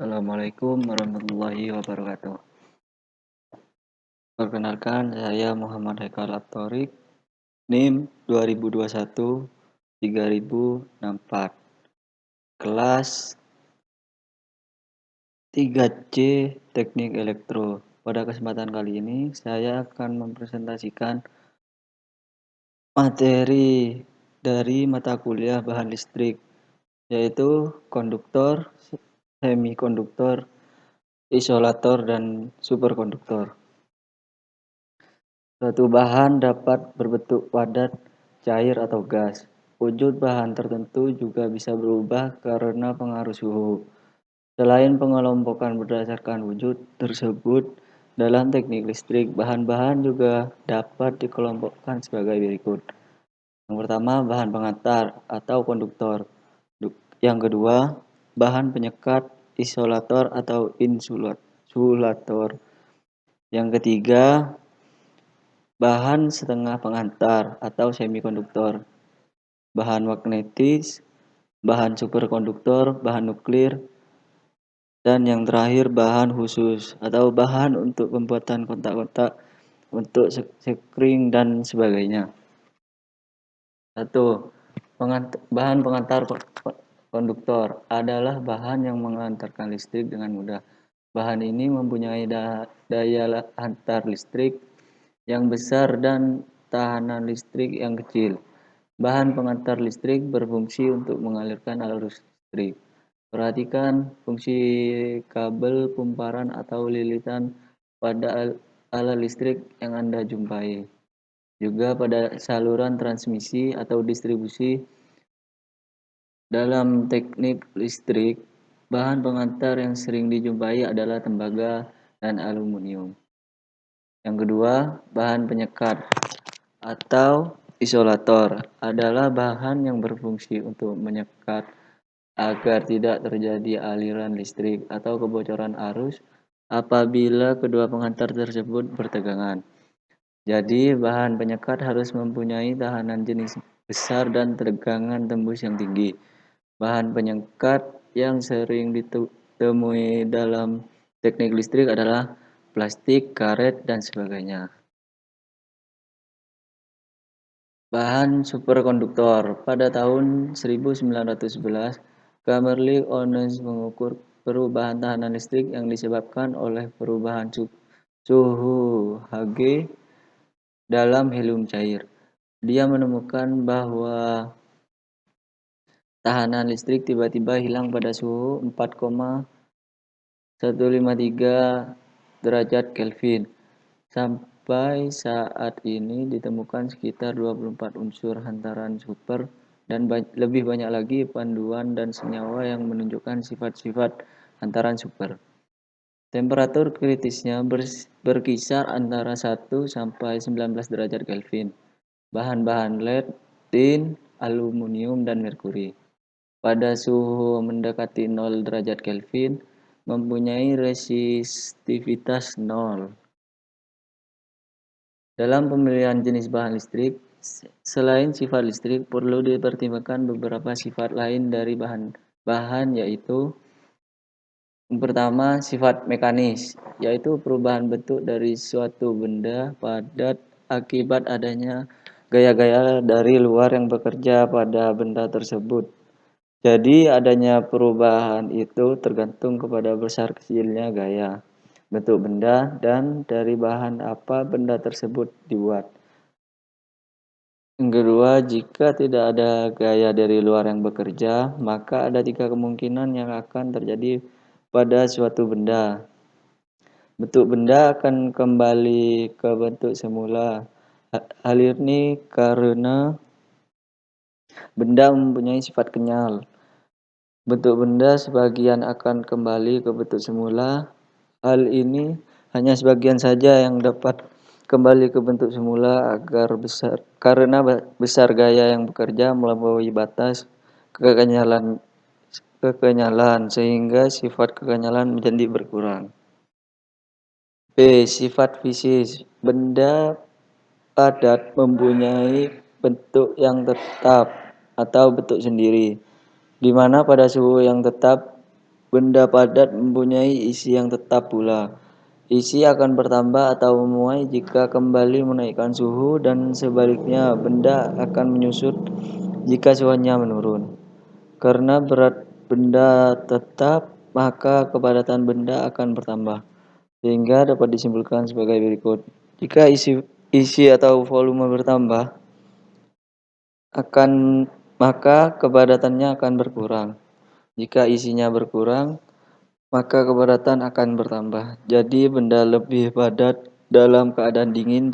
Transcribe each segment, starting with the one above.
Assalamualaikum warahmatullahi wabarakatuh. Perkenalkan, saya Muhammad Haikal Abtorik, NIM 2021 3064, kelas 3C Teknik Elektro. Pada kesempatan kali ini, saya akan mempresentasikan materi dari mata kuliah bahan listrik, yaitu konduktor, semikonduktor, isolator, dan superkonduktor. Suatu bahan dapat berbentuk padat, cair, atau gas. Wujud bahan tertentu juga bisa berubah karena pengaruh suhu. Selain pengelompokan berdasarkan wujud tersebut, dalam teknik listrik, bahan-bahan juga dapat dikelompokkan sebagai berikut. Yang pertama, bahan pengantar atau konduktor. Yang kedua, bahan penyekat, isolator atau insulator. Yang ketiga, bahan setengah pengantar atau semikonduktor, bahan magnetis, bahan superkonduktor, bahan nuklir, dan yang terakhir bahan khusus atau bahan untuk pembuatan kontak-kontak untuk sekring dan sebagainya. 1. Bahan pengantar konduktor adalah bahan yang mengantarkan listrik dengan mudah. Bahan ini mempunyai daya antar listrik yang besar dan tahanan listrik yang kecil. Bahan pengantar listrik berfungsi untuk mengalirkan arus listrik. Perhatikan fungsi kabel pumparan atau lilitan pada alat listrik yang Anda jumpai. Juga pada saluran transmisi atau distribusi. Dalam teknik listrik, bahan pengantar yang sering dijumpai adalah tembaga dan aluminium. Yang kedua, bahan penyekat atau isolator adalah bahan yang berfungsi untuk menyekat agar tidak terjadi aliran listrik atau kebocoran arus apabila kedua pengantar tersebut bertegangan. Jadi, bahan penyekat harus mempunyai tahanan jenis besar dan tegangan tembus yang tinggi. Bahan penyekat yang sering ditemui dalam teknik listrik adalah plastik, karet, dan sebagainya. Bahan superkonduktor. Pada tahun 1911, Kamerlingh Onnes mengukur perubahan tahanan listrik yang disebabkan oleh perubahan suhu Hg dalam helium cair. Dia menemukan bahwa tahanan listrik tiba-tiba hilang pada suhu 4,153 derajat Kelvin. Sampai saat ini ditemukan sekitar 24 unsur hantaran super dan lebih banyak lagi panduan dan senyawa yang menunjukkan sifat-sifat hantaran super. Temperatur kritisnya berkisar antara 1 sampai 19 derajat Kelvin. Bahan-bahan lead, tin, aluminium, dan merkuri pada suhu mendekati 0 derajat Kelvin mempunyai resistivitas 0. Dalam pemilihan jenis bahan listrik, selain sifat listrik, perlu dipertimbangkan beberapa sifat lain dari bahan yaitu yang pertama, sifat mekanis, yaitu perubahan bentuk dari suatu benda padat akibat adanya gaya-gaya dari luar yang bekerja pada benda tersebut. Jadi, adanya perubahan itu tergantung kepada besar kecilnya gaya bentuk benda dan dari bahan apa benda tersebut dibuat. Yang kedua, jika tidak ada gaya dari luar yang bekerja, maka ada 3 kemungkinan yang akan terjadi pada suatu benda. Bentuk benda akan kembali ke bentuk semula. Hal ini karena benda mempunyai sifat kenyal. Bentuk benda sebagian akan kembali ke bentuk semula. Hal ini hanya sebagian saja yang dapat kembali ke bentuk semula karena besar gaya yang bekerja melampaui batas kekenyalan sehingga sifat kekenyalan menjadi berkurang. B. Sifat fisis. Benda padat mempunyai bentuk yang tetap atau bentuk sendiri, di mana pada suhu yang tetap Benda padat mempunyai isi yang tetap pula. Isi akan bertambah atau memuai jika kembali menaikkan suhu dan sebaliknya benda akan menyusut jika suhunya menurun. Karena berat benda tetap, maka kepadatan benda akan bertambah. Sehingga dapat disimpulkan sebagai berikut. Jika isi atau volume bertambah, akan maka kepadatannya akan berkurang. Jika isinya berkurang, maka kepadatan akan bertambah. Jadi benda lebih padat dalam keadaan dingin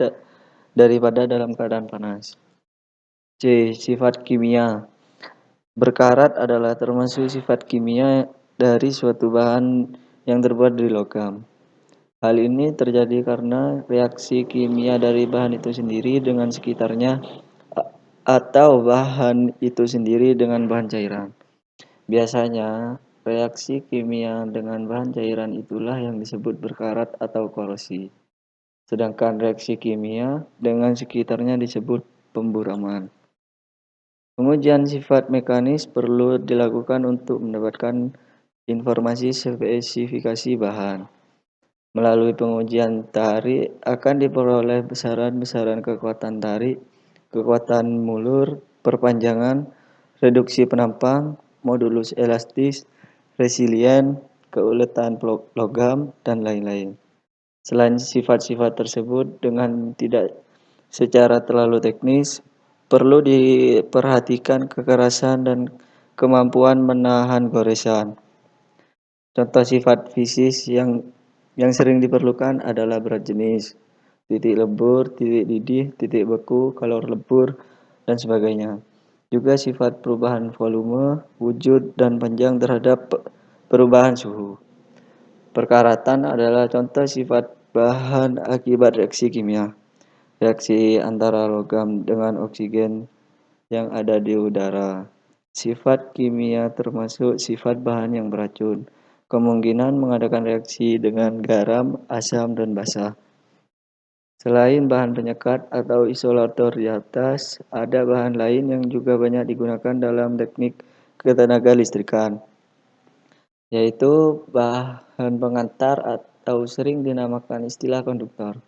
daripada dalam keadaan panas. C. Sifat kimia. Berkarat adalah termasuk sifat kimia dari suatu bahan yang terbuat dari logam. Hal ini terjadi karena reaksi kimia dari bahan itu sendiri dengan sekitarnya atau bahan itu sendiri dengan bahan cairan. Biasanya, reaksi kimia dengan bahan cairan itulah yang disebut berkarat atau korosi. Sedangkan reaksi kimia dengan sekitarnya disebut pemburaman. Pengujian sifat mekanis perlu dilakukan untuk mendapatkan informasi spesifikasi bahan. Melalui pengujian tarik akan diperoleh besaran-besaran kekuatan tarik, kekuatan mulur, perpanjangan, reduksi penampang, modulus elastis, resilien, keuletan logam, dan lain-lain. Selain sifat-sifat tersebut dengan tidak secara terlalu teknis, perlu diperhatikan kekerasan dan kemampuan menahan goresan. Contoh sifat fisis yang sering diperlukan adalah berat jenis, titik lebur, titik didih, titik beku, kalor lebur, dan sebagainya. Juga sifat perubahan volume, wujud, dan panjang terhadap perubahan suhu. Perkaratan adalah contoh sifat bahan akibat reaksi kimia. Reaksi antara logam dengan oksigen yang ada di udara. Sifat kimia termasuk sifat bahan yang beracun. Kemungkinan mengadakan reaksi dengan garam, asam, dan basa. Selain bahan penyekat atau isolator di atas, ada bahan lain yang juga banyak digunakan dalam teknik ketenaga listrikan, yaitu bahan pengantar atau sering dinamakan istilah konduktor.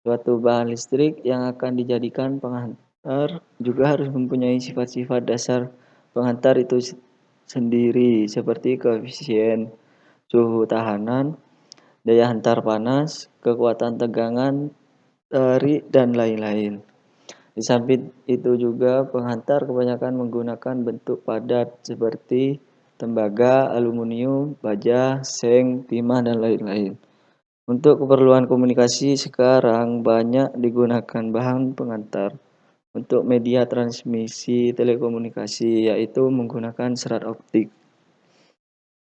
Suatu bahan listrik yang akan dijadikan penghantar juga harus mempunyai sifat-sifat dasar penghantar itu sendiri, seperti koefisien suhu tahanan, daya hantar panas, kekuatan tegangan, tarik, dan lain-lain. Di samping itu juga penghantar kebanyakan menggunakan bentuk padat seperti tembaga, aluminium, baja, seng, timah, dan lain-lain. Untuk keperluan komunikasi sekarang banyak digunakan bahan pengantar. Untuk media transmisi telekomunikasi yaitu menggunakan serat optik.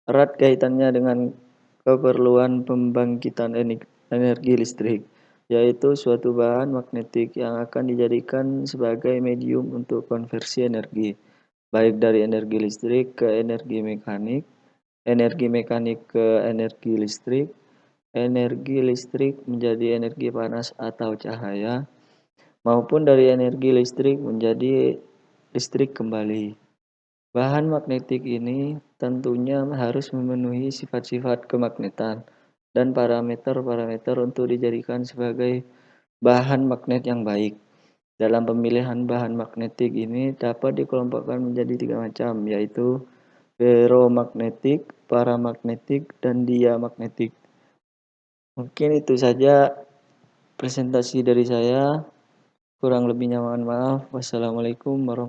Erat kaitannya dengan keperluan pembangkitan energi listrik, yaitu suatu bahan magnetik yang akan dijadikan sebagai medium untuk konversi energi, baik dari energi listrik ke energi mekanik ke energi listrik menjadi energi panas atau cahaya, maupun dari energi listrik menjadi listrik kembali. Bahan magnetik ini tentunya harus memenuhi sifat-sifat kemagnetan dan parameter-parameter untuk dijadikan sebagai bahan magnet yang baik. Dalam pemilihan bahan magnetik ini dapat dikelompokkan menjadi 3 macam, yaitu ferromagnetik, paramagnetik, dan diamagnetik. Mungkin itu saja presentasi dari saya. Kurang lebihnya mohon maaf. Wassalamualaikum warahmatullahi wabarakatuh.